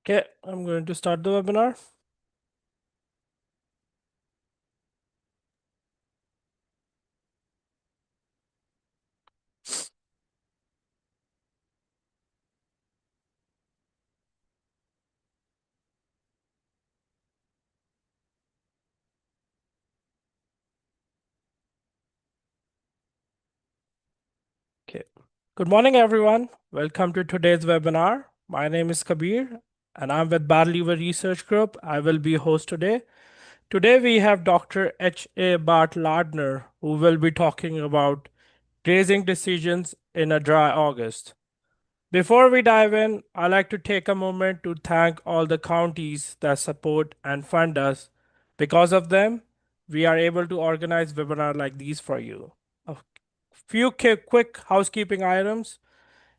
Okay, I'm going to start the webinar. Okay. Good morning, everyone. Welcome to today's webinar. My name is Kabir, and I'm with BRRG Research Group. I will be your host today. Today, we have Dr. H.A. Bart Lardner, who will be talking about grazing decisions in a dry August. Before we dive in, I'd like to take a moment to thank all the counties that support and fund us. Because of them, we are able to organize webinars like these for you. A few quick housekeeping items.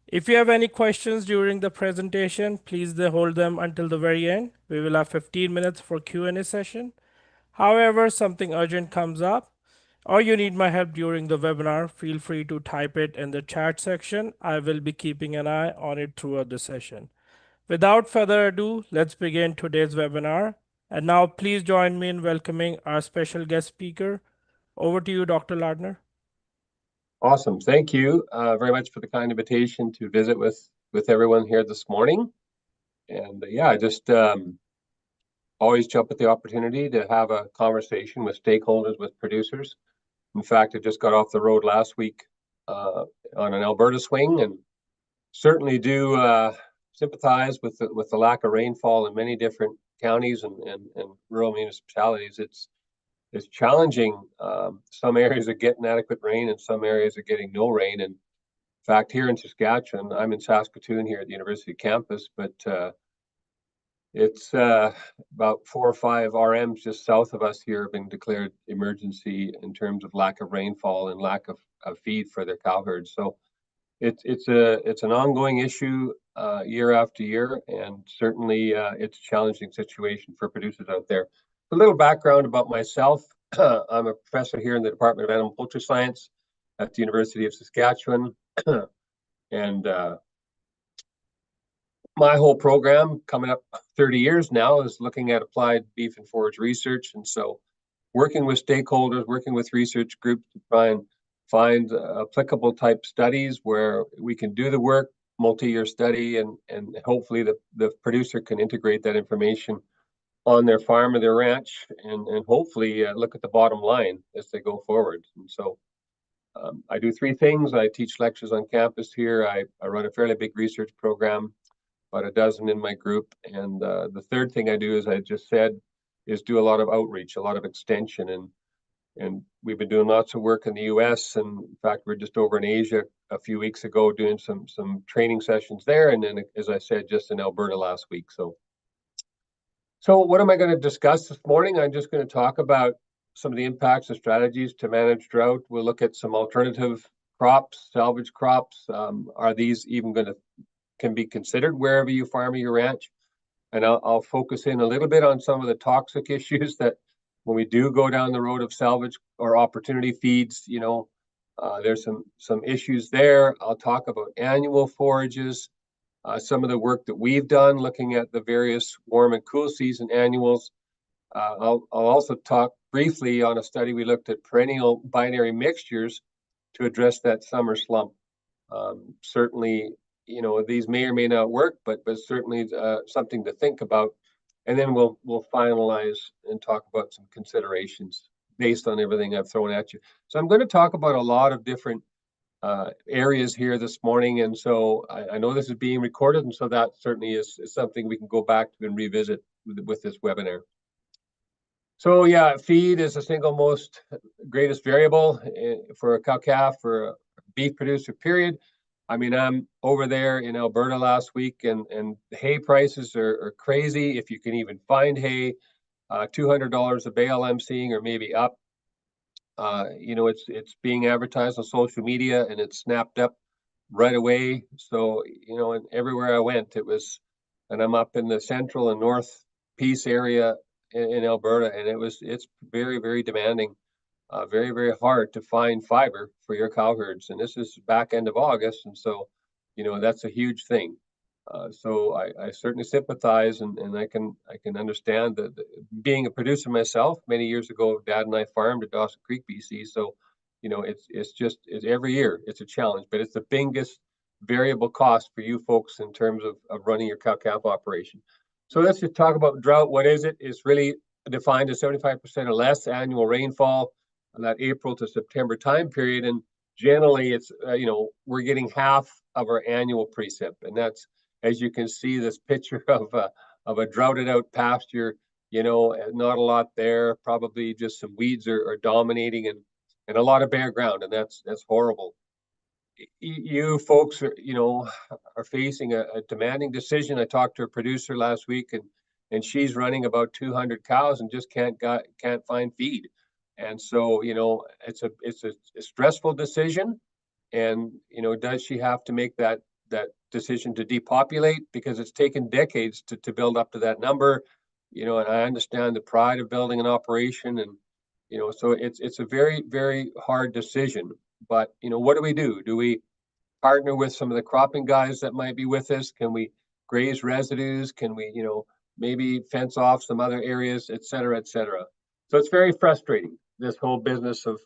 If you have any questions during the presentation, please hold them until the very end. We will have 15 minutes for Q&A session. However, something urgent comes up or you need my help during the webinar, feel free to type it in the chat section. I will be keeping an eye on it throughout the session. Without further ado, let's begin today's webinar. And now please join me in welcoming our special guest speaker. Over to you, Dr. Lardner. Awesome. Thank you very much for the kind invitation to visit with everyone here this morning. And yeah, I just always jump at the opportunity to have a conversation with stakeholders, with producers. In fact, I just got off the road last week on an Alberta swing, and certainly do sympathize with the lack of rainfall in many different counties and rural municipalities. It's challenging. Some areas are getting adequate rain, and some areas are getting no rain. And in fact, here in Saskatchewan, I'm in Saskatoon here at the university campus, but it's about 4 or 5 RMs just south of us here have been declared emergency in terms of lack of rainfall and lack of feed for their cow herds. So it's an ongoing issue year after year, and certainly it's a challenging situation for producers out there. A little background about myself. I'm a professor here in the Department of Animal and Poultry Science at the University of Saskatchewan. And my whole program, coming up 30 years now, is looking at applied beef and forage research. And so working with stakeholders, working with research groups to try and find applicable type studies where we can do the work, multi-year study, and hopefully the producer can integrate that information on their farm or their ranch, and hopefully look at the bottom line as they go forward. And so I do 3 things. I teach lectures on campus here. I run a fairly big research program, about a dozen in my group. And the third thing I do, as I just said, is do a lot of outreach, a lot of extension. And we've been doing lots of work in the US. And in fact, we're just over in Asia a few weeks ago doing some training sessions there. And then, as I said, just in Alberta last week. So what am I going to discuss this morning? I'm just going to talk about some of the impacts and strategies to manage drought. We'll look at some alternative crops, salvage crops. Are these even can be considered wherever you farm or you ranch? And I'll focus in a little bit on some of the toxic issues that when we do go down the road of salvage or opportunity feeds, there's some issues there. I'll talk about annual forages, some of the work that we've done looking at the various warm and cool season annuals. I'll also talk briefly on a study we looked at perennial binary mixtures to address that summer slump. Certainly, these may or may not work, but certainly something to think about. And then we'll finalize and talk about some considerations based on everything I've thrown at you. So I'm going to talk about a lot of different areas here this morning. And so I know this is being recorded, and so that certainly is something we can go back to and revisit with this webinar. So yeah, feed is the single most greatest variable for a cow-calf, for a beef producer, period. I mean, I'm over there in Alberta last week, and hay prices are crazy. If you can even find hay, $200 a bale I'm seeing, or maybe up. It's being advertised on social media, and it's snapped up right away. So, and everywhere I went, it was, and I'm up in the central and north Peace area in Alberta, and it's very, very demanding. Very, very hard to find fiber for your cow herds. And this is back end of August. And so, that's a huge thing. So I certainly sympathize, and I can understand that being a producer myself many years ago, Dad and I farmed at Dawson Creek, BC. So, it's every year it's a challenge, but it's the biggest variable cost for you folks in terms of running your cow-calf operation. So let's just talk about drought. What is it? It's really defined as 75% or less annual rainfall in that April to September time period, and generally it's we're getting half of our annual precip, and that's, as you can see, this picture of a droughted out pasture, not a lot there, probably just some weeds are dominating, and a lot of bare ground, and that's horrible. You folks are facing a demanding decision. I talked to a producer last week, and she's running about 200 cows and just can't find feed. And so, it's a stressful decision. And does she have to make that decision to depopulate, because it's taken decades to build up to that number? And I understand the pride of building an operation, and so it's a very, very hard decision. But what do we do? Do we partner with some of the cropping guys that might be with us? Can we graze residues? Can we maybe fence off some other areas, et cetera, et cetera? So it's very frustrating, this whole business of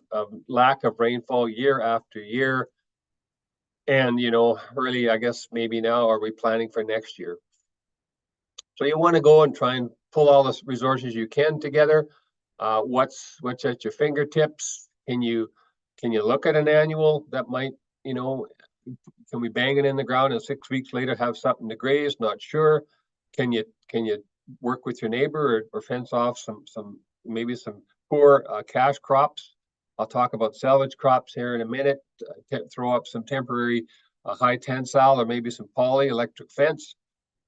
lack of rainfall year after year. And really, I guess maybe now, are we planning for next year? So you want to go and try and pull all the resources you can together. What's at your fingertips? Can you look at an annual that might, can we bang it in the ground and 6 weeks later have something to graze? Not sure. Can you work with your neighbor, or fence off some maybe some poor cash crops? I'll talk about salvage crops here in a minute. Throw up some temporary high tensile or maybe some poly electric fence.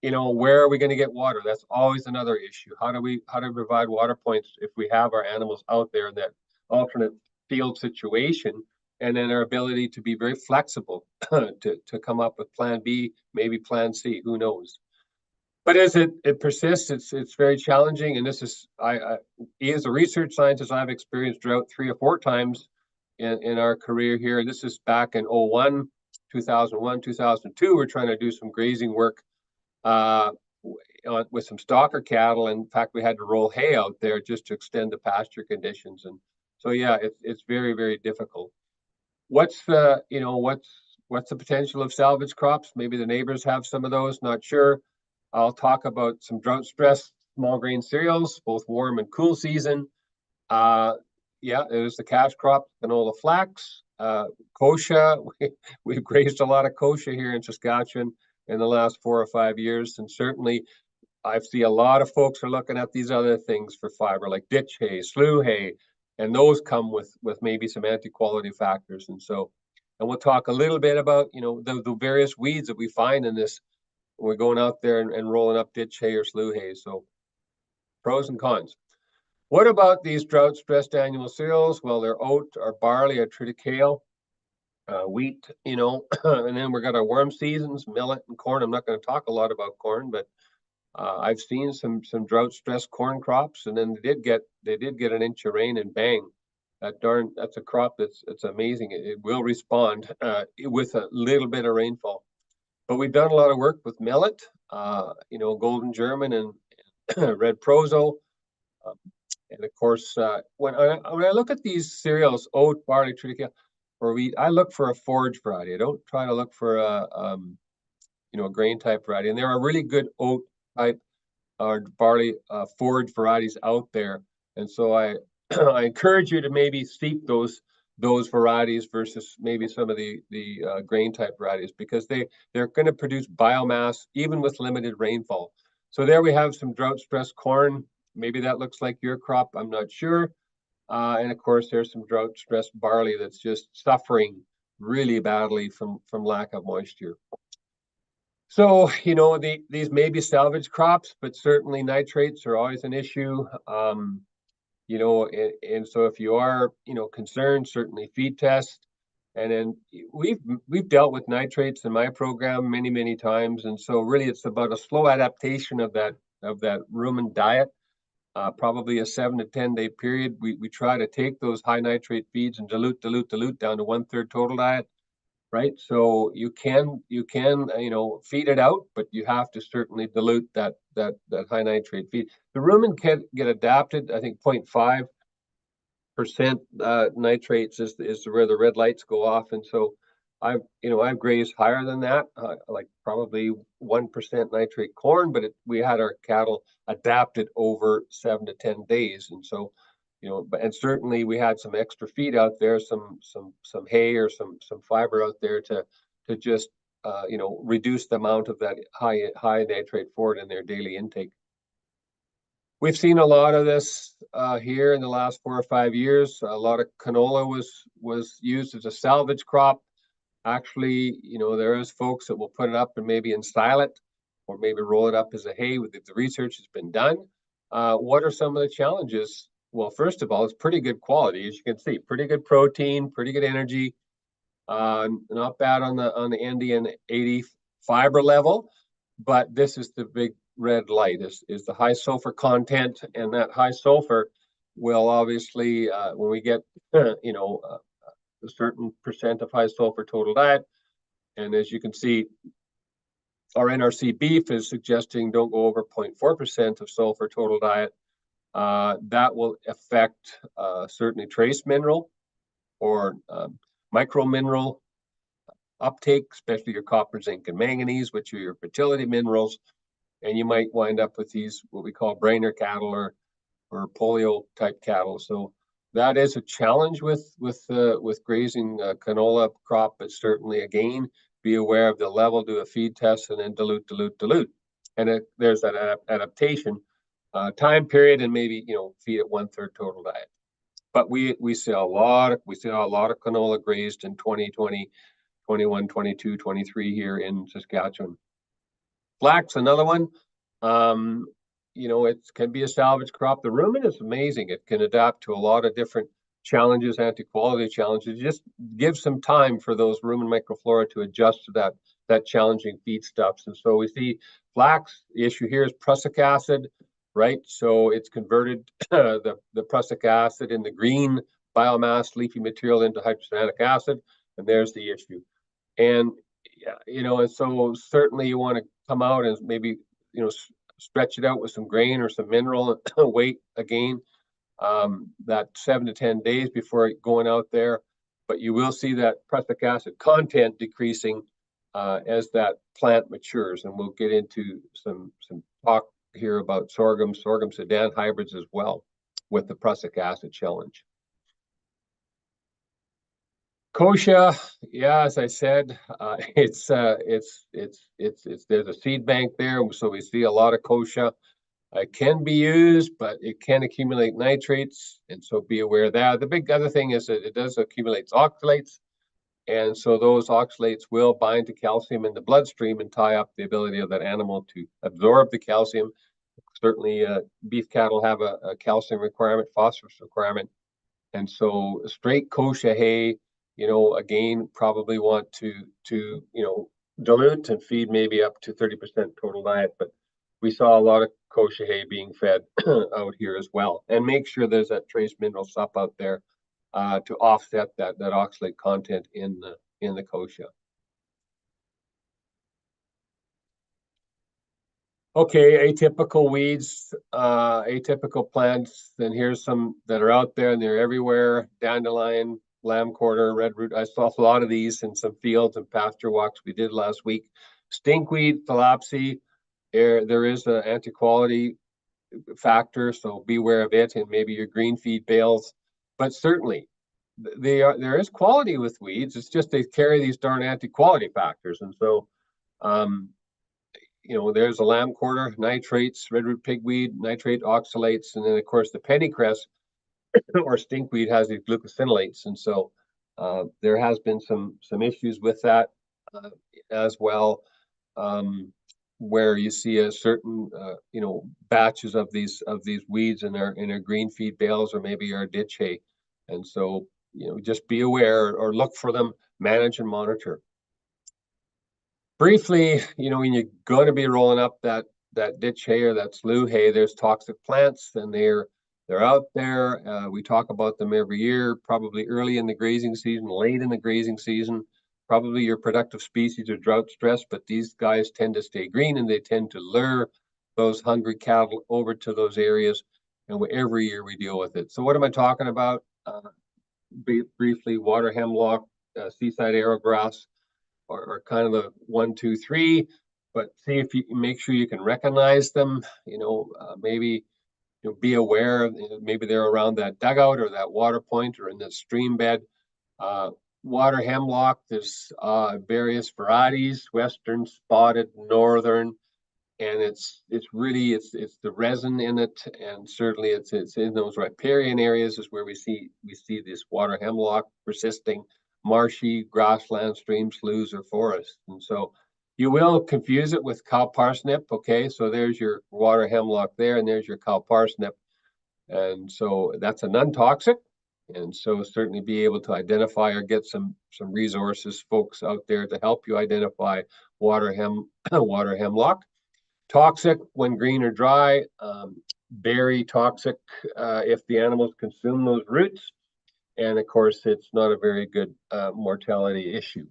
Where are we going to get water? That's always another issue. How do we provide water points if we have our animals out there in that alternate field situation? And then our ability to be very flexible to come up with plan B, maybe plan C, who knows? But as it persists, it's very challenging. And this is, as a research scientist, I've experienced drought 3 or 4 times in our career here. This is back in 01, 2001, 2002. We're trying to do some grazing work with some stocker cattle. In fact, we had to roll hay out there just to extend the pasture conditions. And so, yeah, it's very, very difficult. What's the potential of salvage crops? Maybe the neighbors have some of those, not sure. I'll talk about some drought stress small grain cereals, both warm and cool season. There's the cash crop, canola flax, kochia. We've grazed a lot of kochia here in Saskatchewan in the last 4 or 5 years, and certainly I see a lot of folks are looking at these other things for fiber, like ditch hay, slough hay, and those come with maybe some anti-quality factors. And we'll talk a little bit about the various weeds that we find in this when we're going out there and rolling up ditch hay or slough hay. So pros and cons. What about these drought-stressed annual cereals? Well, they're oat or barley or triticale, wheat, and then we've got our warm seasons, millet and corn. I'm not going to talk a lot about corn, but I've seen some drought-stressed corn crops, and then they did get an inch of rain, and bang, that's a crop that's amazing. It will respond with a little bit of rainfall. But we've done a lot of work with millet, golden German and red proso. And of course, when I look at these cereals, oat, barley, triticale, or wheat, I look for a forage variety. I don't try to look for a grain type variety. And there are really good oat type or barley forage varieties out there. And so I I encourage you to maybe seek those varieties versus maybe some of the grain type varieties, because they're going to produce biomass even with limited rainfall. So there we have some drought stressed corn. Maybe that looks like your crop, I'm not sure. And of course, there's some drought stressed barley that's just suffering really badly from lack of moisture. So, these may be salvage crops, but certainly nitrates are always an issue. And so if you are, concerned, certainly feed test. And then we've dealt with nitrates in my program many, many times. And so really it's about a slow adaptation of that rumen diet. Probably a 7 to 10 day period. We try to take those high nitrate feeds and dilute down to 1/3 total diet. right? So you can feed it out, but you have to certainly dilute that high nitrate feed. The rumen can get adapted. I think 0.5% nitrates is where the red lights go off, and so I've grazed higher than that, like probably 1% nitrate corn, but we had our cattle adapted over 7 to 10 days, and so and certainly we had some extra feed out there, some hay or some fiber out there to just reduce the amount of that high nitrate forward in their daily intake. We've seen a lot of this here in the last 4 or 5 years. A lot of canola was used as a salvage crop. Actually, there is folks that will put it up and maybe style it, or maybe roll it up as a hay. If the research has been done, what are some of the challenges? Well, first of all, it's pretty good quality, as you can see. Pretty good protein, pretty good energy. Not bad on the ND and 80 fiber level, but this is the big red light is the high sulfur content, and that high sulfur will obviously when we get a certain percent of high sulfur total diet, and as you can see, our NRC beef is suggesting don't go over 0.4% of sulfur total diet. That will affect certainly trace mineral or micro mineral uptake, especially your copper, zinc, and manganese, which are your fertility minerals. And you might wind up with these, what we call brainer cattle or polio type cattle. So that is a challenge with grazing canola crop, but certainly, again, be aware of the level, do a feed test, and then dilute. And there's that adaptation time period, and maybe feed it 1/3 total diet. But we see a lot of canola grazed in 2020, 21, 22, 23 here in Saskatchewan. Flax, another one. It can be a salvage crop. The rumen is amazing. It can adapt to a lot of different challenges, anti-quality challenges. Just give some time for those rumen microflora to adjust to that challenging feedstuffs. And so we see flax. The issue here is prussic acid, right? So it's converted the prussic acid in the green biomass leafy material into hydrocyanic acid, and there's the issue. And and so certainly you want to come out and maybe stretch it out with some grain or some mineral weight again, that 7 to 10 days before going out there. But you will see that prussic acid content decreasing as that plant matures, and we'll get into some talk here about sorghum Sudan hybrids as well with the prussic acid challenge. Kochia, yeah, as I said, there's a seed bank there, so we see a lot of kochia. It can be used, but it can accumulate nitrates, and so be aware of that. The big other thing is that it does accumulate oxalates, and so those oxalates will bind to calcium in the bloodstream and tie up the ability of that animal to absorb the calcium. Certainly, beef cattle have a calcium requirement, phosphorus requirement, and so straight kochia hay, again, probably want to dilute and feed maybe up to 30% total diet. But we saw a lot of kochia hay being fed out here as well. And make sure there's that trace mineral sup out there to offset that oxalate content in the kochia. Okay, atypical weeds, atypical plants. Then here's some that are out there, and they're everywhere. Dandelion, lamb quarter, red root. I saw a lot of these in some fields and pasture walks we did last week. Stinkweed, phylloxy. There is an anti-quality factor, so beware of it, and maybe your green feed bales. But certainly, there is quality with weeds. It's just they carry these darn anti-quality factors, and so there's a lamb quarter, nitrates, red root pigweed, nitrate oxalates, and then of course the pennycress or stinkweed has these glucosinolates, and so there has been some issues with that as well, where you see a certain batches of these weeds in their green feed bales or maybe our ditch hay, and so just be aware or look for them, manage and monitor. Briefly, when you're going to be rolling up that ditch hay or that slough hay, there's toxic plants, and they're out there. We talk about them every year, probably early in the grazing season, late in the grazing season, probably your productive species are drought stressed, but these guys tend to stay green and they tend to lure those hungry cattle over to those areas. And every year we deal with it. So what am I talking about? Briefly, water hemlock, seaside arrowgrass are kind of the 1, 2, 3. But see if you make sure you can recognize them. Maybe be aware. Maybe they're around that dugout or that water point or in the stream bed. Uh, Water hemlock, there's various varieties: western, spotted, northern, and it's the resin in it, and certainly it's in those riparian areas is where we see this water hemlock persisting, marshy grassland, streams, sloughs, or forests. And so you will confuse it with cow parsnip. Okay, so there's your water hemlock there, and there's your cow parsnip, and so that's a non-toxic. And so certainly be able to identify or get some resources, folks out there to help you identify water hemlock. Toxic when green or dry, very toxic if the animals consume those roots. And of course, it's not a very good mortality issue.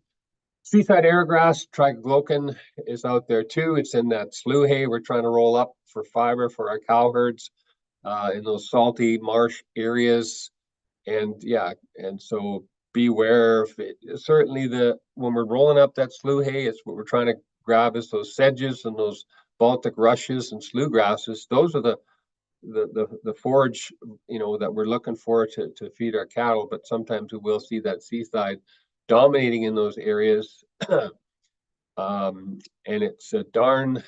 Seaside arrowgrass, triglocan, is out there too. It's in that slough hay we're trying to roll up for fiber for our cow herds in those salty marsh areas. And yeah, and so beware of it. Certainly when we're rolling up that slough hay, it's what we're trying to grab is those sedges and those Baltic rushes and slough grasses. Those are the forage, that we're looking for to feed our cattle. But sometimes we will see that seaside dominating in those areas. And it's a darn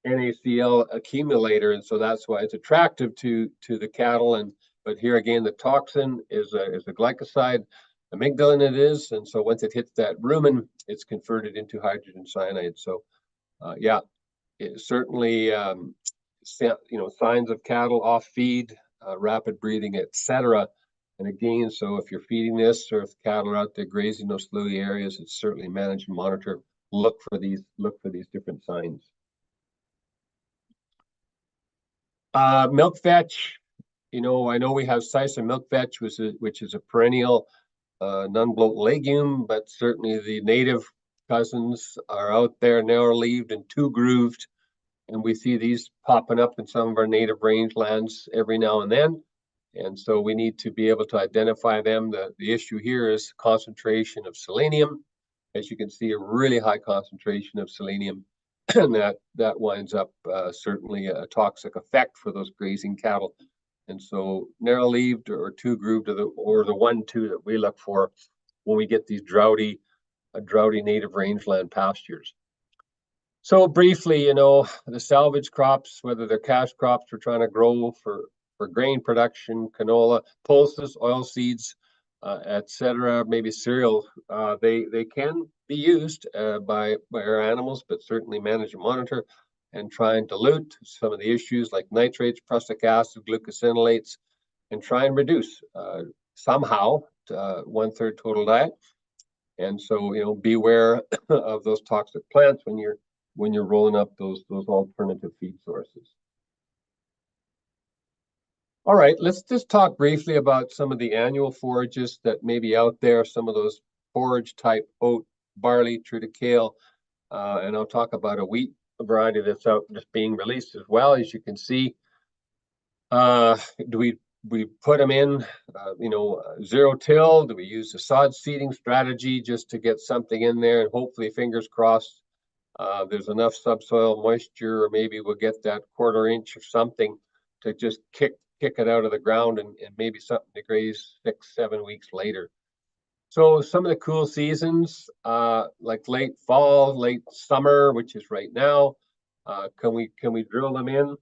NaCl accumulator, and so that's why it's attractive to the cattle. But here again, the toxin is a glycoside, amygdalin it is, and so once it hits that rumen, it's converted into hydrogen cyanide. So yeah, it certainly signs of cattle off feed, rapid breathing, etc. And again, so if you're feeding this, or if cattle are out there grazing those sloughy areas, it's certainly manage and monitor. Look for these different signs. Milk vetch. I know we have sisal milk vetch, which is a perennial non-bloat legume, but certainly the native cousins are out there, narrow-leaved and two-grooved, and we see these popping up in some of our native rangelands every now and then. And so we need to be able to identify them. The issue here is concentration of selenium. As you can see, a really high concentration of selenium, and that winds up certainly a toxic effect for those grazing cattle. And so narrow-leaved or two-grooved or the 1-2 that we look for when we get these droughty native rangeland pastures. So briefly, the salvage crops, whether they're cash crops we're trying to grow for grain production, canola, pulses, oil seeds, etc., maybe cereal, they can be used by our animals, but certainly manage and monitor and try and dilute some of the issues like nitrates, prussic acid, glucosinolates, and try and reduce somehow 1/3 total diet. And so, beware of those toxic plants when you're rolling up those alternative feed sources. All right, let's just talk briefly about some of the annual forages that may be out there, some of those forage type oat, barley, triticale, and I'll talk about a wheat variety that's out just being released as well. As you can see, do we put them in, zero till? Do we use the sod seeding strategy just to get something in there, and hopefully, fingers crossed, there's enough subsoil moisture, or maybe we'll get that 1/4 inch or something to just kick it out of the ground and maybe something to graze 6, 7 weeks later. So some of the cool seasons, like late fall, late summer, which is right now, can we drill them in?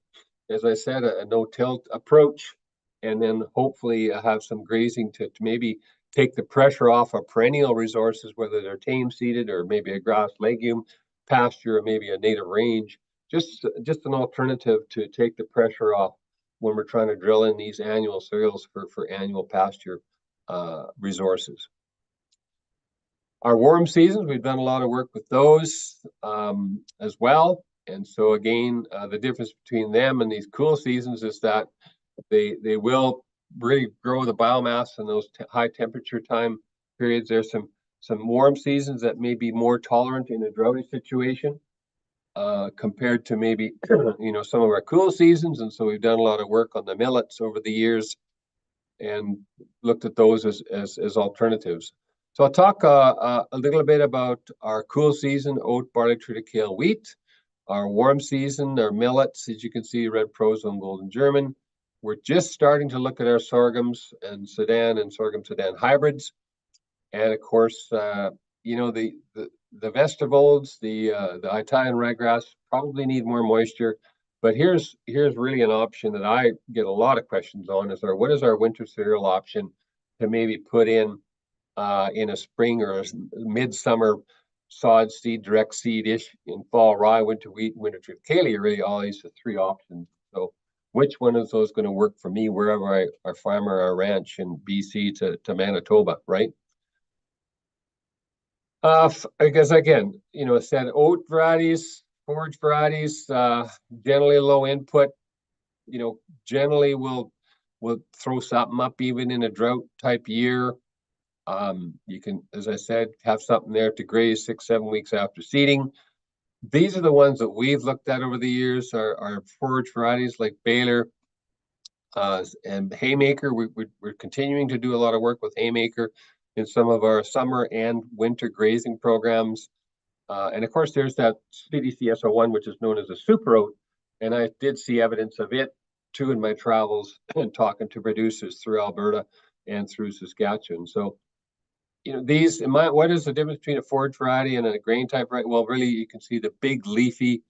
As I said, a no-till approach, and then hopefully have some grazing to maybe take the pressure off of perennial resources, whether they're tame seeded or maybe a grass legume pasture or maybe a native range. Just an alternative to take the pressure off when we're trying to drill in these annual cereals for annual pasture resources. Our warm seasons, we've done a lot of work with those as well. And so again, the difference between them and these cool seasons is that they will really grow the biomass in those high temperature time periods. There's some some warm seasons that may be more tolerant in a droughty situation compared to maybe some of our cool seasons. And so we've done a lot of work on the millets over the years and looked at those as alternatives. So I'll talk a little bit about our cool season oat, barley, triticale, wheat. Our warm season, our millets, as you can see, red prozone, golden German. We're just starting to look at our sorghums and Sudan and sorghum Sudan hybrids. And of course, the vegetables, the Italian ryegrass probably need more moisture. But here's really an option that I get a lot of questions on: what is our winter cereal option to maybe put in a spring or a midsummer sod seed, direct seed-ish in fall rye, winter wheat, winter triticale? Really, all these are three options. So which one is those going to work for me wherever I farm or I ranch in BC to Manitoba, right? Because again, said oat varieties, forage varieties, generally low input, generally will throw something up even in a drought type year. You can, as I said, have something there to graze 6-7 weeks after seeding. These are the ones that we've looked at over the years, our forage varieties like Baylor and Haymaker. We're continuing to do a lot of work with Haymaker in some of our summer and winter grazing programs. And of course, there's that CDCS01, which is known as a super oat. And I did see evidence of it too in my travels and talking to producers through Alberta and through Saskatchewan. So, what is the difference between a forage variety and a grain type variety? Well, really, you can see the big leafy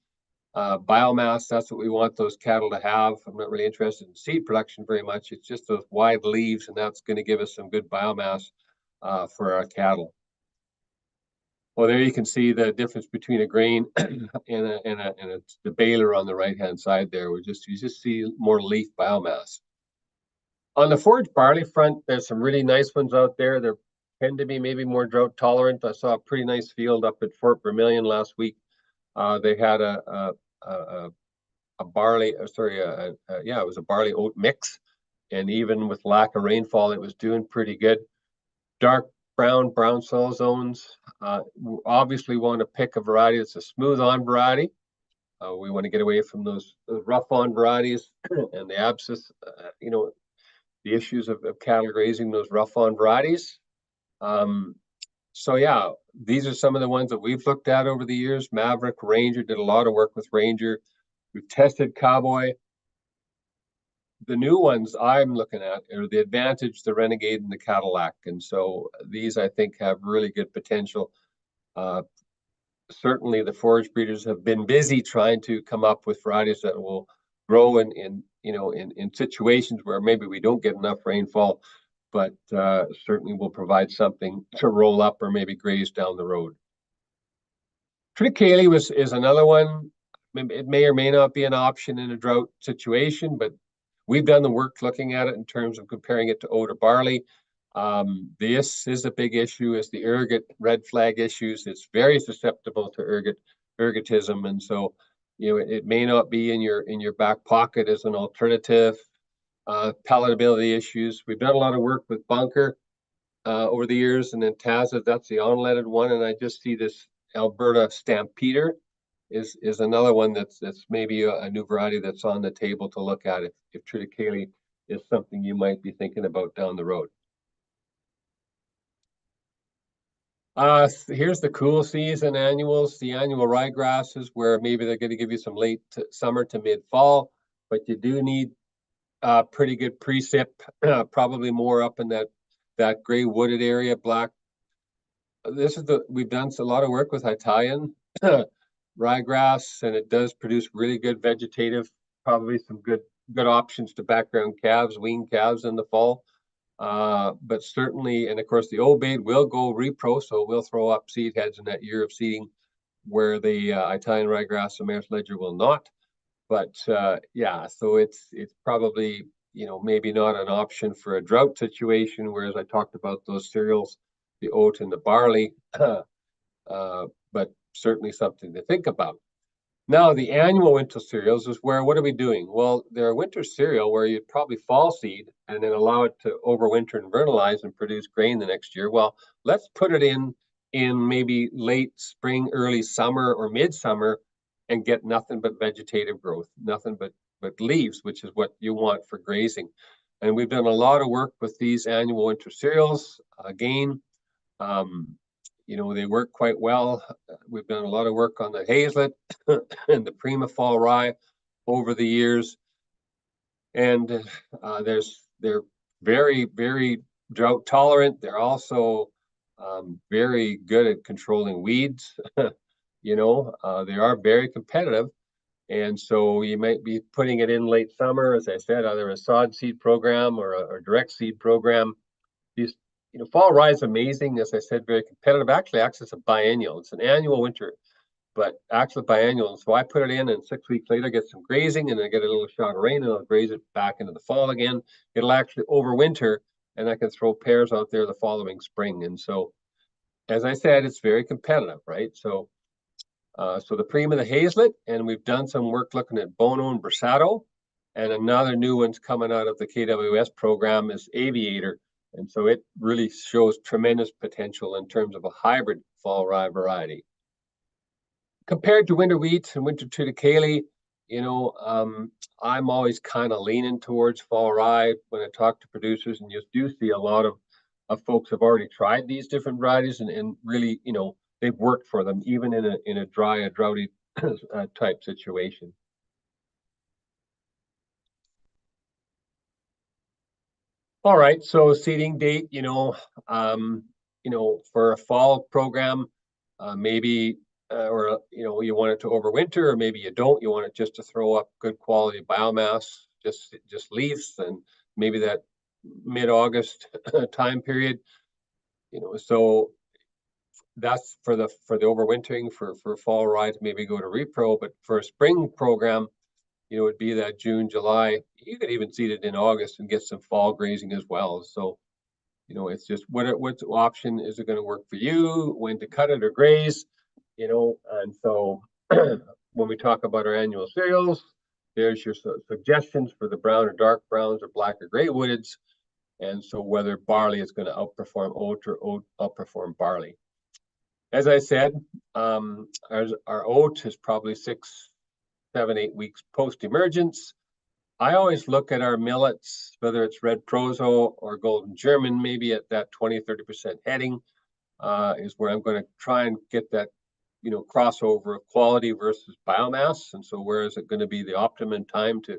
biomass. That's what we want those cattle to have. I'm not really interested in seed production very much. It's just those wide leaves, and that's going to give us some good biomass for our cattle. Well, there you can see the difference between a grain and the baler on the right-hand side there. You just see more leaf biomass. On the forage barley front, there's some really nice ones out there. They tend to be maybe more drought tolerant. I saw a pretty nice field up at Fort Vermilion last week. They had a barley, it was a barley oat mix, and even with lack of rainfall, it was doing pretty good. Dark brown soil zones. We obviously want to pick a variety that's a smooth on variety. We want to get away from those rough on varieties and the abscess, the issues of cattle grazing those rough on varieties. So yeah, these are some of the ones that we've looked at over the years. Maverick, Ranger, did a lot of work with Ranger. We've tested Cowboy. The new ones I'm looking at are the Advantage, the Renegade, and the Cadillac. And so these, I think, have really good potential. Certainly, the forage breeders have been busy trying to come up with varieties that will grow in situations where maybe we don't get enough rainfall, but certainly will provide something to roll up or maybe graze down the road. Triticale is another one. It may or may not be an option in a drought situation, but we've done the work looking at it in terms of comparing it to oat or barley. This is a big issue, is the ergot red flag issues. It's very susceptible to ergotism, and so it may not be in your back pocket as an alternative. Palatability issues. We've done a lot of work with Bunker over the years, and then Tazza, that's the unleaded one, and I just see this Alberta Stampeder is another one that's maybe a new variety that's on the table to look at if triticale is something you might be thinking about down the road. Here's the cool season annuals, the annual ryegrasses, where maybe they're going to give you some late summer to mid-fall, but you do need pretty good precip, probably more up in that gray wooded area, black. We've done a lot of work with Italian ryegrass, and it does produce really good vegetative, probably some good options to background calves, wean calves in the fall. But certainly, and of course, the obate will go repro, so we'll throw up seed heads in that year of seeding, where the Italian ryegrass, the Maer's Ledger, will not. But yeah, so it's probably maybe not an option for a drought situation. Whereas I talked about those cereals, the oat and the barley, but certainly something to think about. Now, the annual winter cereals is what are we doing? Well, they're a winter cereal where you'd probably fall seed and then allow it to overwinter and fertilize and produce grain the next year. Well, let's put it in maybe late spring, early summer, or midsummer, and get nothing but vegetative growth, nothing but leaves, which is what you want for grazing. And we've done a lot of work with these annual winter cereals. Again, they work quite well. We've done a lot of work on the hazelnut and the prima fall rye over the years. And they're very, very drought tolerant. They're also very good at controlling weeds. They are very competitive. And so you might be putting it in late summer, as I said, either a sod seed program or a direct seed program. These, fall rye is amazing. As I said, very competitive. Actually acts as a biennial. It's an annual winter, but actually biennial. So I put it in, and 6 weeks later, get some grazing, and I get a little shot of rain, and I'll graze it back into the fall again. It'll actually overwinter, and I can throw pears out there the following spring. And so, as I said, it's very competitive, right? So the Prima, the hazelnut, and we've done some work looking at Bono and Brasado, and another new one's coming out of the KWS program is Aviator. And so it really shows tremendous potential in terms of a hybrid fall rye variety. Compared to winter wheat and winter triticale, I'm always kind of leaning towards fall rye when I talk to producers, and you do see a lot of folks have already tried these different varieties and really, they've worked for them, even in a droughty type situation. All right, so seeding date, for a fall program, maybe or you want it to overwinter, or maybe you don't. You want it just to throw up good quality biomass, just leaves, and maybe that mid-August time period. So that's for the overwintering. For fall rye, maybe go to repro. But for a spring program, it would be that June, July. You could even seed it in August and get some fall grazing as well. So it's just what option is it going to work for you, when to cut it or graze, and so when we talk about our annual cereals, there's your suggestions for the brown or dark browns or black or gray woodeds, and so whether barley is going to outperform oat or oat outperform barley. As I said, our oat is probably 6, 7, 8 weeks post-emergence. I always look at our millets, whether it's red proso or golden German, maybe at that 20-30% heading, is where I'm going to try and get that, crossover of quality versus biomass. And so where is it going to be the optimum time to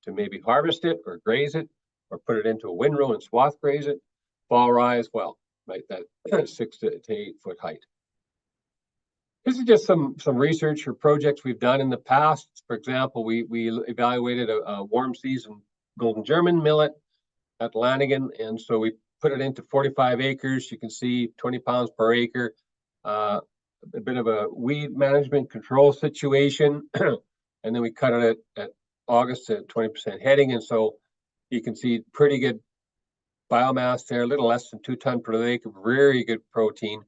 maybe harvest it or graze it or put it into a windrow and swath graze it? Fall rye as well, right? That 6 to 8 foot height. This is just some research or projects we've done in the past. For example, we evaluated a warm season golden German millet at Lanigan, and so we put it into 45 acres. You can see 20 pounds per acre. A bit of a weed management control situation, and then we cut it at August at 20% heading, and so you can see pretty good biomass there, a little less than 2 tons per acre, very good protein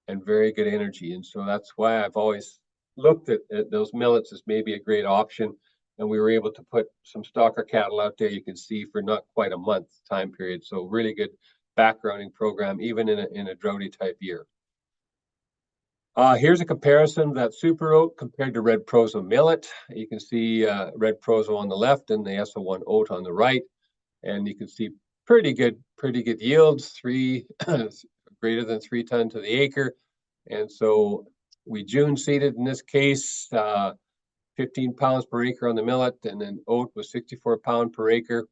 and very good energy. And so that's why I've always looked at those millets as maybe a great option. And we were able to put some stalker cattle out there, you can see, for not quite a month time period. So really good backgrounding program, even in a droughty type year. Here's a comparison of that super oat compared to red proso millet. You can see red proso on the left and the SO1 oat on the right. And you can see pretty good yields, greater than 3 tons to the acre. And so we June seeded in this case, 15 pounds per acre on the millet, and then oat was 64 pounds per acre,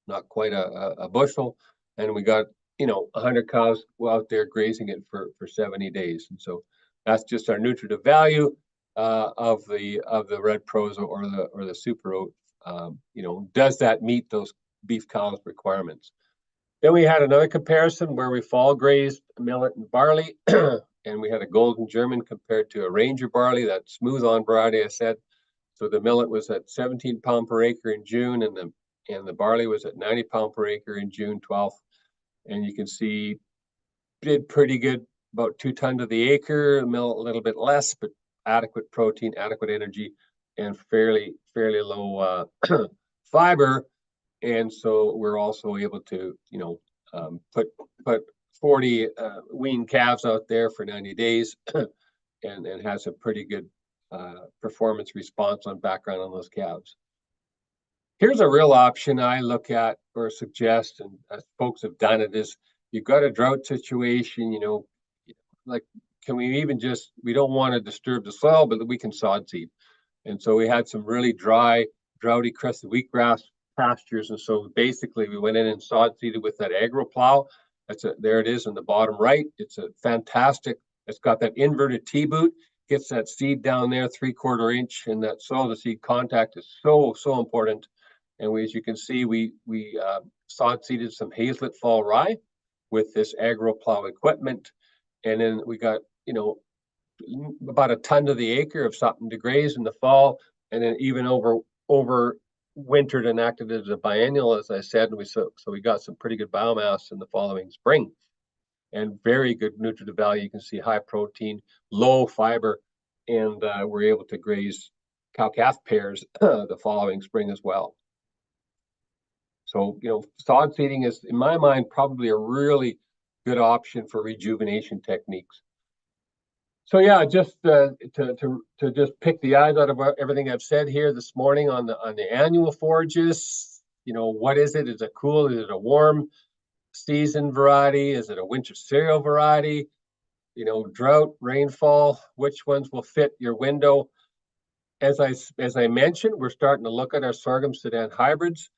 not quite a bushel. And we got 100 cows out there grazing it for 70 days. And so that's just our nutritive value of the red proso or the super oat. Does that meet those beef cows requirements? Then we had another comparison where we fall grazed millet and barley, and we had a golden German compared to a Ranger barley, that smooth on variety I said. So the millet was at 17 pounds per acre in June, and the barley was at 90 pounds per acre in June 12th. And you can see did pretty good, about 2 tons to the acre, millet a little bit less, but adequate protein, adequate energy, and fairly low fiber. And so we're also able to, put 40 wean calves out there for 90 days and has a pretty good performance response on background on those calves. Here's a real option I look at or suggest, and as folks have done it, is you've got a drought situation, like, can we even just, we don't want to disturb the soil, but we can sod seed. And so we had some really dry, droughty crested wheatgrass pastures. And so basically we went in and sod seeded with that agro plow. There it is in the bottom right. It's a fantastic, it's got that inverted T-boot, gets that seed down there 3/4 inch, and that soil to seed contact is so important. And as you can see, we sod seeded some Hazlet fall rye with this agro plow equipment. And then we got, about a ton to the acre of something to graze in the fall, and then even over wintered and acted as a biennial, as I said, and so we got some pretty good biomass in the following spring, and very good nutritive value. You can see high protein, low fiber, and we're able to graze cow-calf pairs the following spring as well. So, sod seeding is, in my mind, probably a really good option for rejuvenation techniques. So yeah, just to just pick the eyes out of everything I've said here this morning on the annual forages. What is it? Is it cool? Is it a warm season variety? Is it a winter cereal variety? Drought, rainfall, which ones will fit your window? As I mentioned, we're starting to look at our sorghum Sudan hybrids.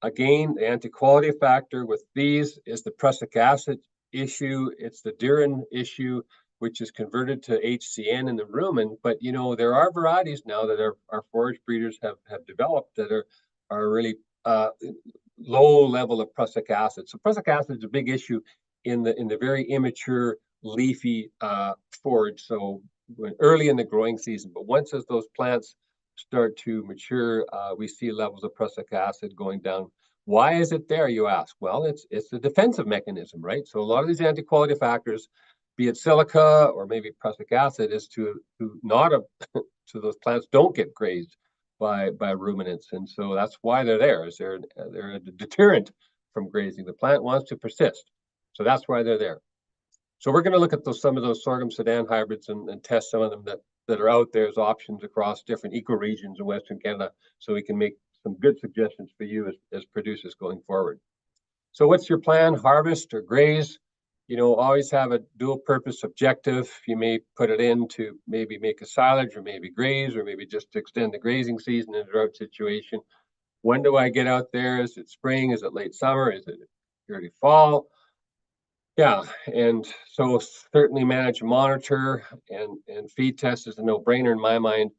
Again, the anti-quality factor with these is the prussic acid issue. It's the Durin issue, which is converted to HCN in the rumen. But there are varieties now that our forage breeders have developed that are really low level of prussic acid. So prussic acid is a big issue in the very immature leafy forage. So early in the growing season, but once as those plants start to mature, we see levels of prussic acid going down. Why is it there, you ask? Well, it's a defensive mechanism, right? So a lot of these anti-quality factors, be it silica or maybe prussic acid, is to not so those plants don't get grazed by ruminants, and so that's why they're there. They're a deterrent from grazing. The plant wants to persist, so that's why they're there. So we're going to look at some of those sorghum Sudan hybrids and test some of them that are out there as options across different ecoregions in Western Canada, so we can make some good suggestions for you as producers going forward. So what's your plan? Harvest or graze? Always have a dual purpose objective. You may put it in to maybe make a silage or maybe graze or maybe just to extend the grazing season in a drought situation. When do I get out there? Is it spring? Is it late summer? Is it early fall? Yeah, and so certainly manage and monitor, and feed test is a no-brainer in my mind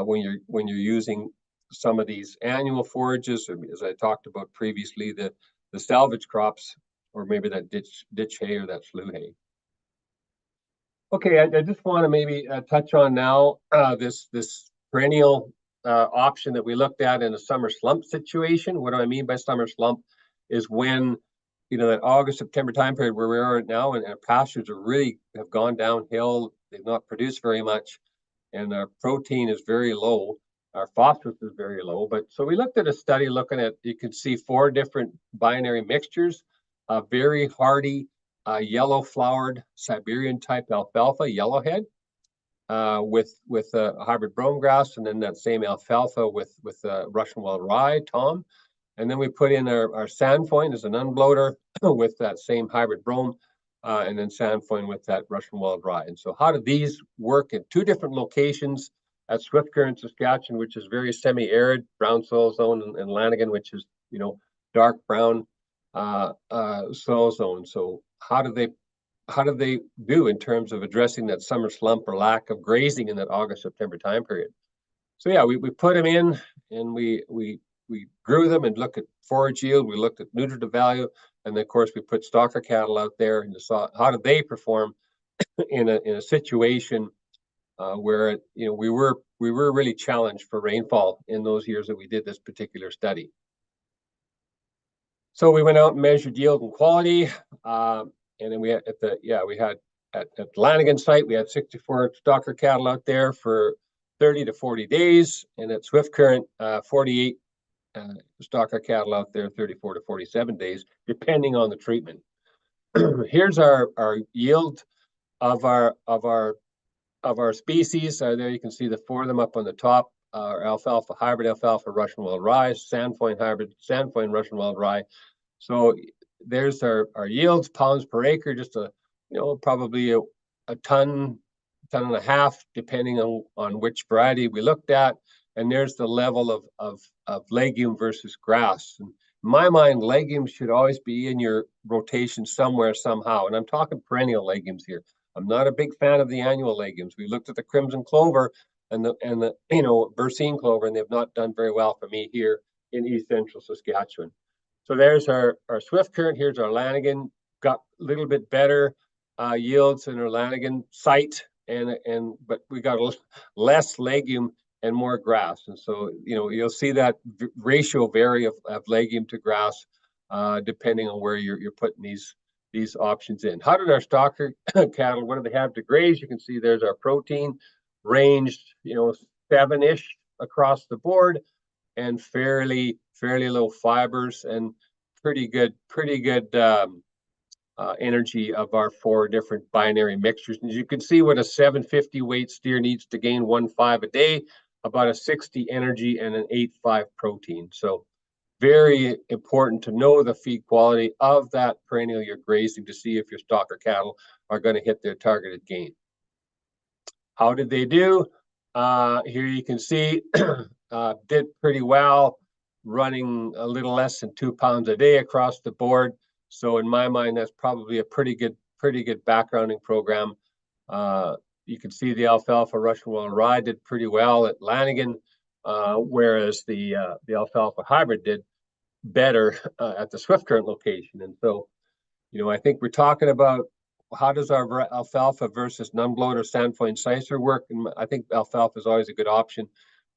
when you're using some of these annual forages, or as I talked about previously, the salvage crops, or maybe that ditch hay or that slough hay. Okay, I just want to maybe touch on now this perennial option that we looked at in a summer slump situation. What do I mean by summer slump? Is when that August, September time period where we are now, and pastures have gone downhill. They've not produced very much, and our protein is very low. Our phosphorus is very low. But so we looked at a study looking at, you could see 4 different binary mixtures, very hardy, yellow flowered Siberian type alfalfa, yellowhead, with a hybrid brome grass, and then that same alfalfa with Russian wild rye, Tom. And then we put in our sandfoin as an unbloater with that same hybrid brome, and then sandfoin with that Russian wild rye. And so how do these work at 2 different locations, at Swift Current, Saskatchewan, which is very semi-arid, brown soil zone, and Lanigan, which is, dark brown soil zone. So how do they do in terms of addressing that summer slump or lack of grazing in that August, September time period? So yeah, we put them in, and we grew them and looked at forage yield. We looked at nutritive value, and then of course we put stocker cattle out there and saw how did they perform in a situation where we were really challenged for rainfall in those years that we did this particular study. So we went out and measured yield and quality, and then we had at Lanigan site we had 64 stocker cattle out there for 30 to 40 days, and at Swift Current 48 stocker cattle out there 34 to 47 days, depending on the treatment. Here's our yield of our species. There you can see the four of them up on the top. Our alfalfa hybrid, alfalfa Russian wild rye, sandfoin hybrid, sandfoin Russian wild rye. So there's our yields, pounds per acre, just probably a ton and a half, depending on which variety we looked at. And there's the level of legume versus grass. And in my mind, legumes should always be in your rotation somewhere, somehow. And I'm talking perennial legumes here. I'm not a big fan of the annual legumes. We looked at the crimson clover and the Bercine clover, and they've not done very well for me here in East Central Saskatchewan. So there's our Swift current. Here's our Lanigan. Got a little bit better yields in our Lanigan site, but we got less legume and more grass. And so, you'll see that ratio vary of legume to grass, depending on where you're putting these options in. How did our stocker cattle, what do they have to graze? You can see there's our protein ranged, 7-ish across the board, and fairly low fibers and pretty good energy of our 4 different binary mixtures. And you can see what a 750 weight steer needs to gain 1.5 a day, about a 60 energy and an 8.5 protein. So very important to know the feed quality of that perennial you're grazing to see if your stocker cattle are going to hit their targeted gain. How did they do? Here you can see did pretty well, running a little less than 2 pounds a day across the board. So in my mind, that's probably a pretty good backgrounding program. You can see the alfalfa Russian wild rye did pretty well at Lanigan, whereas the alfalfa hybrid did better at the Swift current location. And so, I think we're talking about how does our alfalfa versus nunbloat or sandfoin sicer work? And I think alfalfa is always a good option.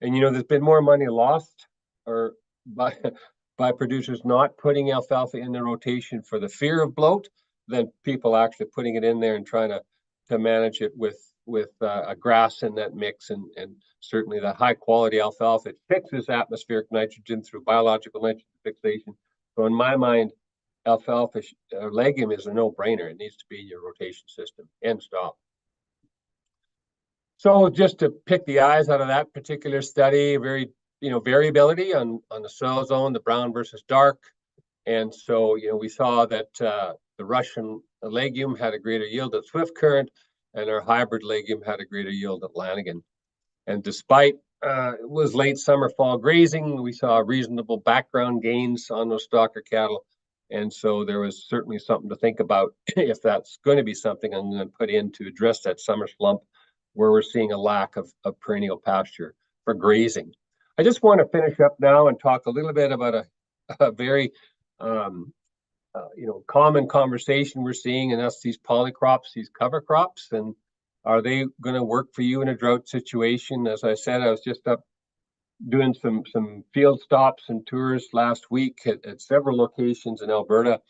And there's been more money lost or by producers not putting alfalfa in their rotation for the fear of bloat than people actually putting it in there and trying to manage it with a grass in that mix. And certainly the high quality alfalfa, it fixes atmospheric nitrogen through biological nitrogen fixation. So in my mind, alfalfa legume is a no-brainer. It needs to be in your rotation system. End stop. So just to pick the eyes out of that particular study, very variability on the soil zone, the brown versus dark. And so we saw that the Russian legume had a greater yield at Swift current, and our hybrid legume had a greater yield at Lanigan. And despite it was late summer fall grazing, we saw reasonable background gains on those stocker cattle. And so there was certainly something to think about if that's going to be something I'm going to put in to address that summer slump where we're seeing a lack of perennial pasture for grazing. I just want to finish up now and talk a little bit about a very common conversation we're seeing, and that's these polycrops, these cover crops, and are they going to work for you in a drought situation? As I said, I was just up doing some field stops and tours last week at several locations in Alberta,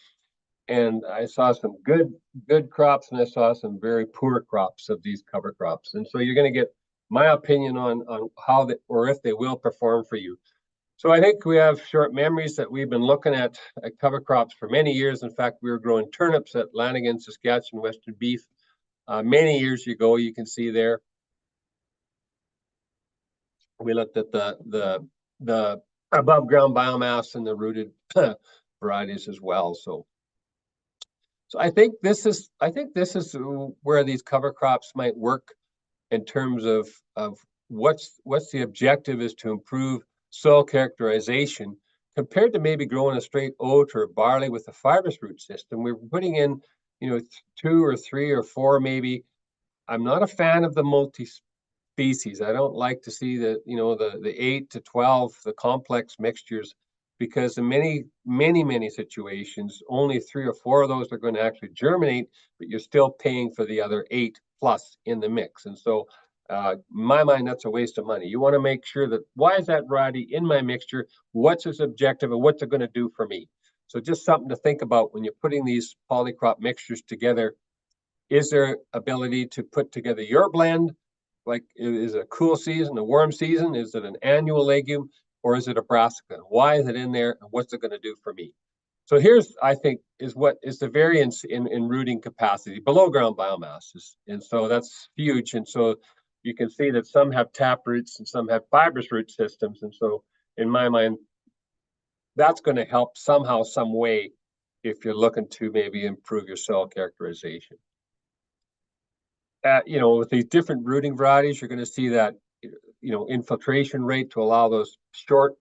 and I saw some good crops, and I saw some very poor crops of these cover crops. And so you're going to get my opinion on how or if they will perform for you. So I think we have short memories that we've been looking at cover crops for many years. In fact, we were growing turnips at Lanigan, Saskatchewan, Western Beef many years ago. You can see there. We looked at the above ground biomass and the rooted varieties as well. So I think this is where these cover crops might work in terms of what's the objective is to improve soil characterization compared to maybe growing a straight oat or barley with a fibrous root system. We're putting in 2 or 3 or 4 maybe. I'm not a fan of the multi-species. I don't like to see the 8 to 12, the complex mixtures, because in many situations, only 3 or 4 of those are going to actually germinate, but you're still paying for the other 8 plus in the mix. And so in my mind, that's a waste of money. You want to make sure that why is that variety in my mixture? What's its objective and what's it going to do for me? So just something to think about when you're putting these polycrop mixtures together. Is there ability to put together your blend? Like, is it a cool season, a warm season? Is it an annual legume? or is it a brassica? Why is it in there, and what's it going to do for me? So here's, I think, is what is the variance in rooting capacity below ground biomass. And so that's huge. And so you can see that some have tap roots and some have fibrous root systems. And so in my mind, that's going to help somehow, some way, if you're looking to maybe improve your soil characterization. With these different rooting varieties, you're going to see that, infiltration rate to allow those short,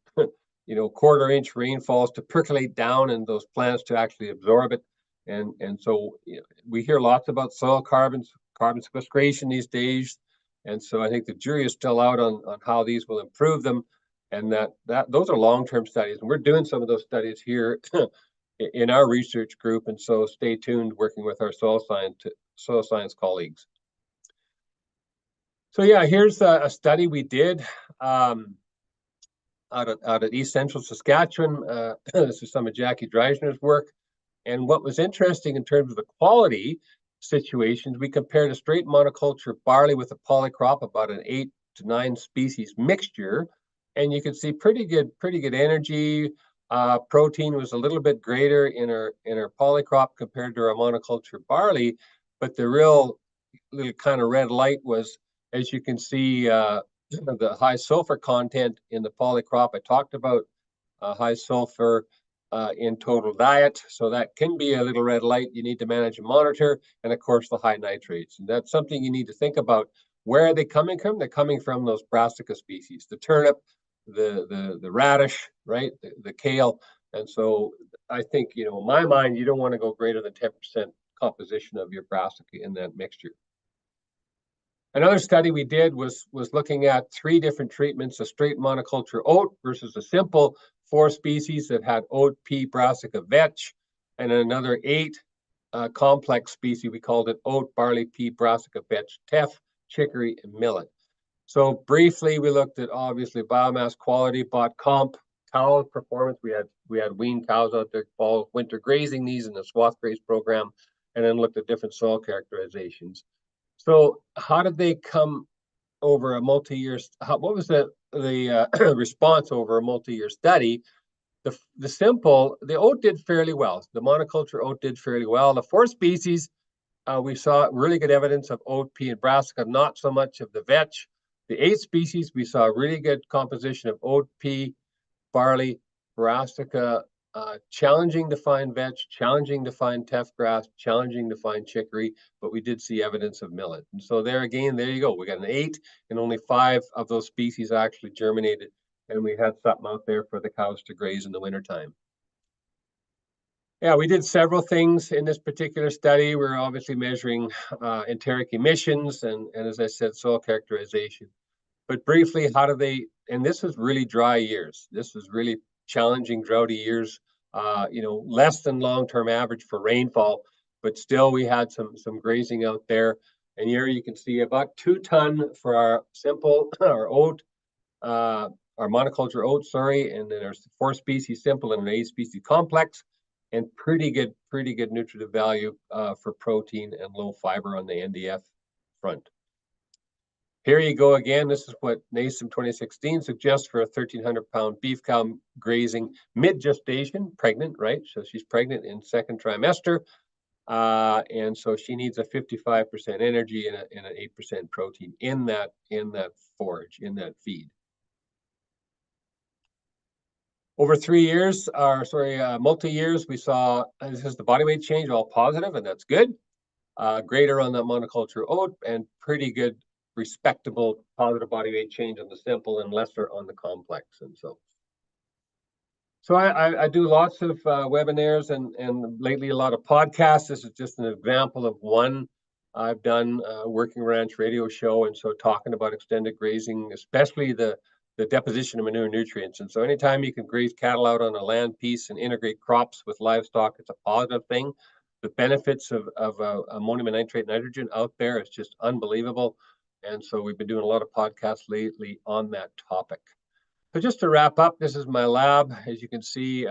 quarter-inch rainfalls to percolate down and those plants to actually absorb it. And so we hear lots about soil carbon sequestration these days. And so I think the jury is still out on how these will improve them. And that those are long-term studies. And we're doing some of those studies here in our research group. And so stay tuned working with our soil science colleagues. So yeah, here's a study we did out at East Central Saskatchewan. This is some of Jackie Dreisner's work. And what was interesting in terms of the quality situations, we compared a straight monoculture barley with a polycrop, about an 8 to 9 species mixture. And you could see pretty good energy. Protein was a little bit greater in our polycrop compared to our monoculture barley. But the real little kind of red light was, as you can see, the high sulfur content in the polycrop. I talked about high sulfur in total diet. So that can be a little red light you need to manage and monitor. And of course, the high nitrates. And that's something you need to think about. Where are they coming from? They're coming from those brassica species, the turnip, the radish, right? The kale. And so I think, in my mind, you don't want to go greater than 10% composition of your brassica in that mixture. Another study we did was looking at 3 different treatments: a straight monoculture oat versus a simple 4 species that had oat, pea, brassica, vetch, and another 8 complex species. We called it oat, barley, pea, brassica, vetch, teff, chicory, and millet. So briefly, we looked at obviously biomass quality, bot comp, cow performance. We had weaned cows out there fall winter grazing these in the swath graze program, and then looked at different soil characterizations. So how did they come over a multi-year? What was the response over a multi-year study? The oat did fairly well. The monoculture oat did fairly well. The 4 species, we saw really good evidence of oat, pea, and brassica, not so much of the vetch. The 8 species, we saw really good composition of oat, pea, barley, brassica, challenging to find vetch, challenging to find teff grass, challenging to find chicory, but we did see evidence of millet. And so there again, there you go. We got an 8, and only 5 of those species actually germinated, and we had something out there for the cows to graze in the wintertime. Yeah, we did several things in this particular study. We're obviously measuring enteric emissions and, as I said, soil characterization. But briefly, how do they, and this is really dry years. This is really challenging, droughty years, less than long-term average for rainfall, but still we had some grazing out there. And here you can see about 2 ton for our simple, our oat, our monoculture oat, and then there's 4 species simple and an 8 species complex, and pretty good nutritive value for protein and low fiber on the NDF front. Here you go again. This is what NASEM 2016 suggests for a 1,300-pound beef cow grazing mid-gestation, pregnant, right? So she's pregnant in 2nd trimester. And so she needs a 55% energy and an 8% protein in that forage, in that feed. Over 3 years, multi-years, we saw, this is the body weight change, all positive, and that's good. Greater on the monoculture oat, and pretty good, respectable positive body weight change on the simple and lesser on the complex. And so I do lots of webinars and lately a lot of podcasts. This is just an example of one I've done, Working Ranch radio show, and so talking about extended grazing, especially the deposition of manure nutrients. And so anytime you can graze cattle out on a land piece and integrate crops with livestock, it's a positive thing. The benefits of ammonium and nitrate nitrogen out there is just unbelievable. And so we've been doing a lot of podcasts lately on that topic. So just to wrap up, this is my lab. As you can see,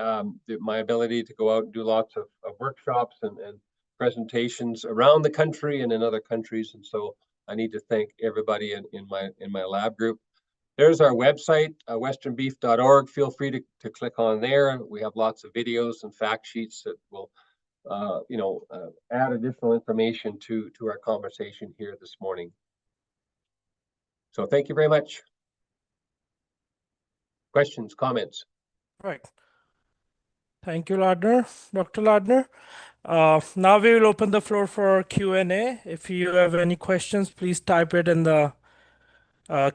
my ability to go out and do lots of workshops and presentations around the country and in other countries. And so I need to thank everybody in my lab group. there's our website, westernbeef.org. Feel free to click on there. We have lots of videos and fact sheets that will add additional information to our conversation here this morning. So thank you very much. Questions, comments? Right. Thank you, Lardner, Dr. Lardner. Now we will open the floor for Q&A. If you have any questions, please type it in the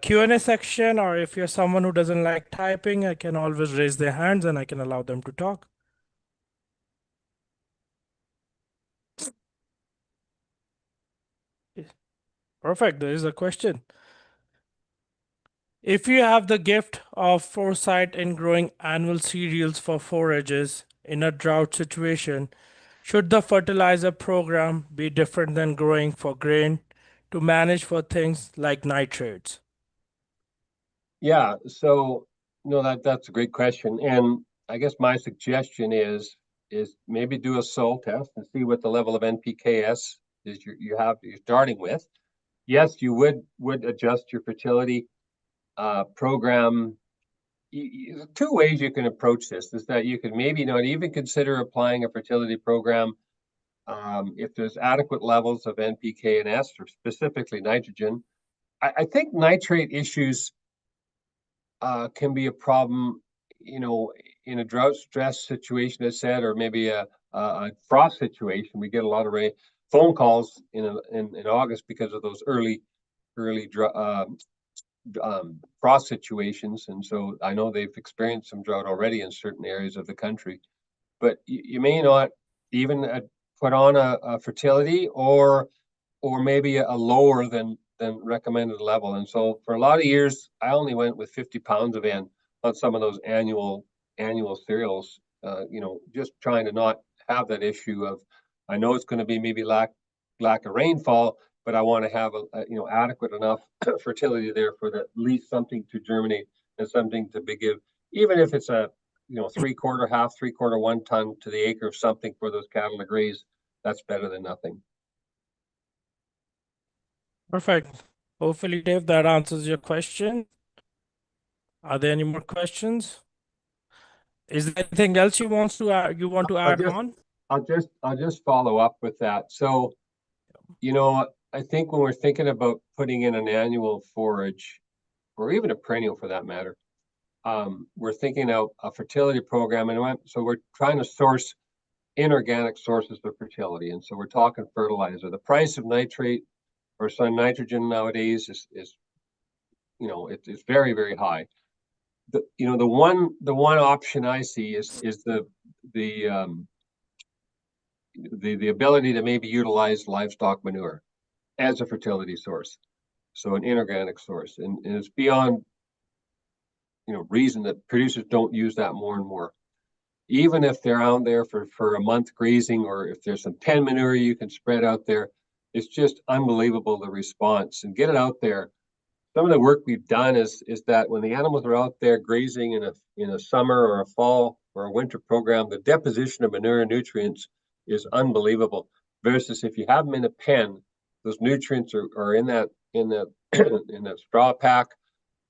Q&A section, or if you're someone who doesn't like typing, I can always raise their hands and I can allow them to talk. Perfect. There is a question. If you have the gift of foresight in growing annual cereals for forages in a drought situation, should the fertilizer program be different than growing for grain to manage for things like nitrates? Yeah, so that's a great question. And I guess my suggestion is maybe do a soil test and see what the level of NPKs is you're starting with. Yes, you would adjust your fertility program. Two ways you can approach this is that you can maybe not even consider applying a fertility program if there's adequate levels of NPK and S, or specifically nitrogen. I think nitrate issues can be a problem, in a drought stress situation, as said, or maybe a frost situation. We get a lot of phone calls in August because of those early frost situations, and so I know they've experienced some drought already in certain areas of the country. But you may not even put on a fertility or maybe a lower than recommended level. And so for a lot of years, I only went with 50 pounds of N on some of those annual cereals. Just trying to not have that issue of, I know it's going to be maybe lack of rainfall, but I want to have adequate enough fertility there for at least something to germinate and something to give, even if it's a 3/4, half, 3/4, 1 ton to the acre of something for those cattle to graze. That's better than nothing. Perfect. Hopefully, Dave, that answers your question. Are there any more questions? Is there anything else you want to add on? I'll just follow up with that. So, I think when we're thinking about putting in an annual forage, or even a perennial for that matter, we're thinking of a fertility program, and so we're trying to source inorganic sources of fertility, and so we're talking fertilizer. The price of nitrate or some nitrogen nowadays is it's very, very high. The one option I see is the ability to maybe utilize livestock manure as a fertility source, so an inorganic source, and it's beyond reason that producers don't use that more and more. Even if they're out there for a month grazing, or if there's some pen manure you can spread out there, it's just unbelievable, the response, and get it out there. Some of the work we've done is that when the animals are out there grazing in a summer or a fall or a winter program, the deposition of manure and nutrients is unbelievable. Versus if you have them in a pen, those nutrients are in that in that straw pack,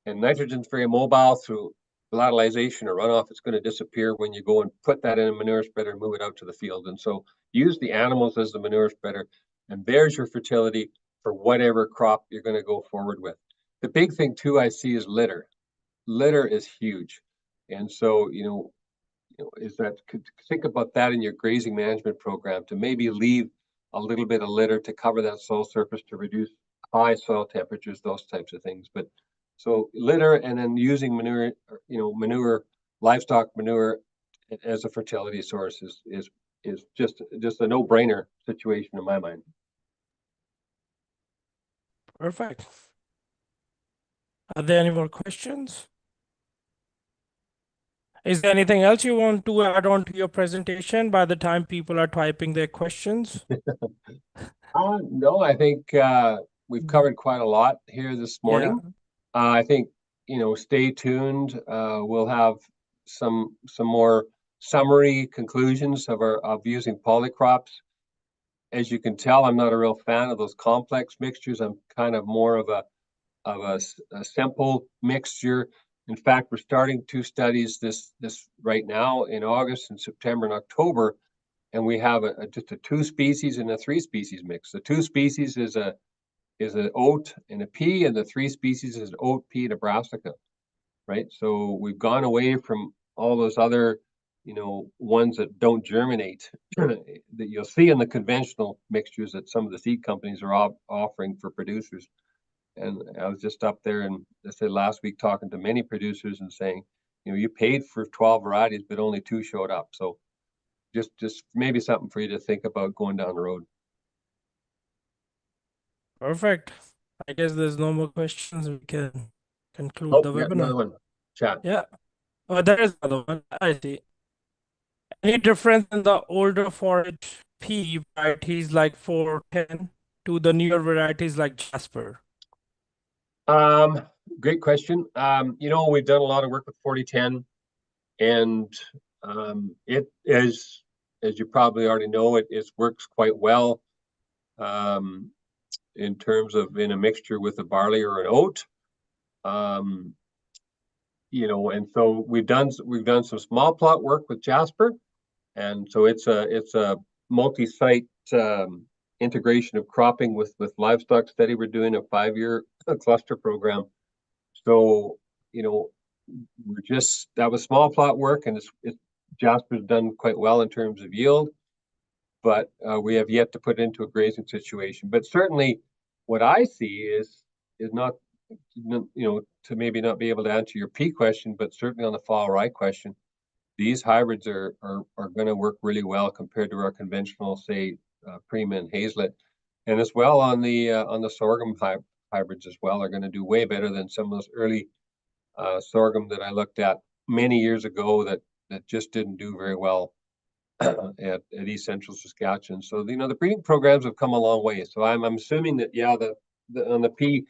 and nitrogen's very mobile. Through volatilization or runoff, it's going to disappear when you go and put that in a manure spreader and move it out to the field. And so use the animals as the manure spreader, and there's your fertility for whatever crop you're going to go forward with. The big thing too I see is litter. Litter is huge, and so is that, think about that in your grazing management program, to maybe leave a little bit of litter to cover that soil surface to reduce high soil temperatures, those types of things. But so litter, and then using manure, livestock manure as a fertility source is just a no-brainer situation in my mind. Perfect. Are there any more questions? Is there anything else you want to add on to your presentation by the time people are typing their questions? No, I think we've covered quite a lot here this morning. Yeah. I think, stay tuned. We'll have some more summary conclusions of using polycrops. As you can tell, I'm not a real fan of those complex mixtures. I'm kind of more of a simple mixture. In fact, we're starting two studies this right now in August and September and October, and we have just a two species and a three species mix. The two species is an oat and a pea, and the three species is oat, pea, and a brassica, right? So we've gone away from all those other, ones that don't germinate that you'll see in the conventional mixtures that some of the seed companies are offering for producers. And I was just up there and I said last week talking to many producers and saying, you paid for 12 varieties, but only two showed up. So just maybe something for you to think about going down the road. Perfect. I guess there's no more questions. We can conclude Oh, the yeah, another webinar. one. Chat. Yeah. Oh, there is another one. I see. Any difference in the older forage pea varieties like 410 to the newer varieties like Jasper? Um, Great question. We've done a lot of work with 4010, and it is, as you probably already know, it works quite well um, in terms of in a mixture with a barley or an oat. Um, and so we've done some small plot work with Jasper, and so it's a multi-site integration of cropping with livestock study. We're doing a 5-year cluster program. So, that was small plot work, and Jasper's done quite well in terms of yield, but we have yet to put it into a grazing situation. But certainly, what I see is not, to maybe not be able to answer your P question, but certainly on the fall rye question, these hybrids are going to work really well compared to our conventional, say, Prima and Hazlet, and as well on the sorghum hybrids as well are going to do way better than some of those early sorghum that I looked at many years ago that just didn't do very well at East Central Saskatchewan. So the breeding programs have come a long way. So I'm assuming that yeah, the on the P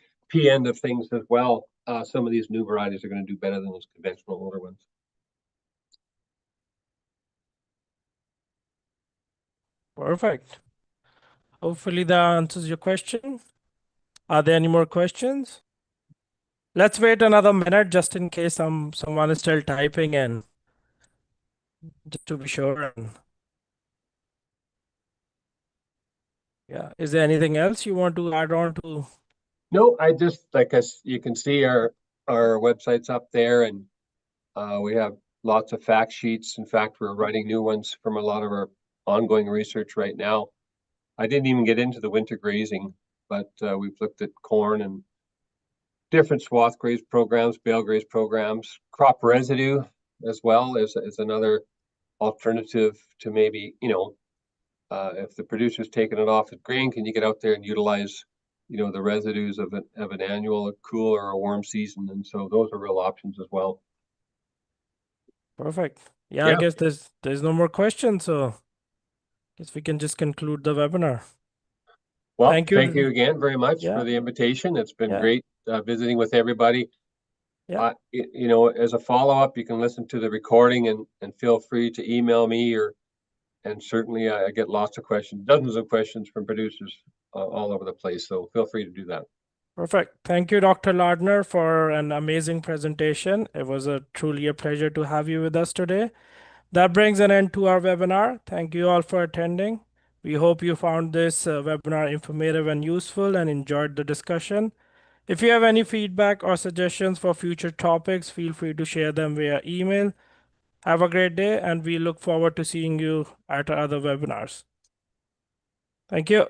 end of things as well, some of these new varieties are going to do better than those conventional older ones. Perfect. Hopefully that answers your question. Are there any more questions? Let's wait another minute just in case someone is still typing and just to be sure. And yeah, is there anything else you want to add on to? No, I just like us. You can see our websites up there, and we have lots of fact sheets. In fact, we're writing new ones from a lot of our ongoing research right now. I didn't even get into the winter grazing, but we've looked at corn and different swath graze programs, bale graze programs, crop residue as well as another alternative to maybe, if the producer's taking it off at grain, can you get out there and utilize, the residues of an annual cool or a warm season? And so those are real options as well. Perfect. Yeah, I Yeah. guess there's no more questions, so guess we can just conclude the webinar. Well, Thank thank you. you again very much for Yeah, the invitation. It's been yeah, great visiting with everybody. yeah. As a follow-up, you can listen to the recording and feel free to email me and certainly I get lots of questions, dozens of questions from producers all over the place. So feel free to do that. Perfect. Thank you, Dr. Lardner, for an amazing presentation. It was truly a pleasure to have you with us today. That brings an end to our webinar. Thank you all for attending. We hope you found this webinar informative and useful and enjoyed the discussion. If you have any feedback or suggestions for future topics, feel free to share them via email. Have a great day, and we look forward to seeing you at our other webinars. Thank you.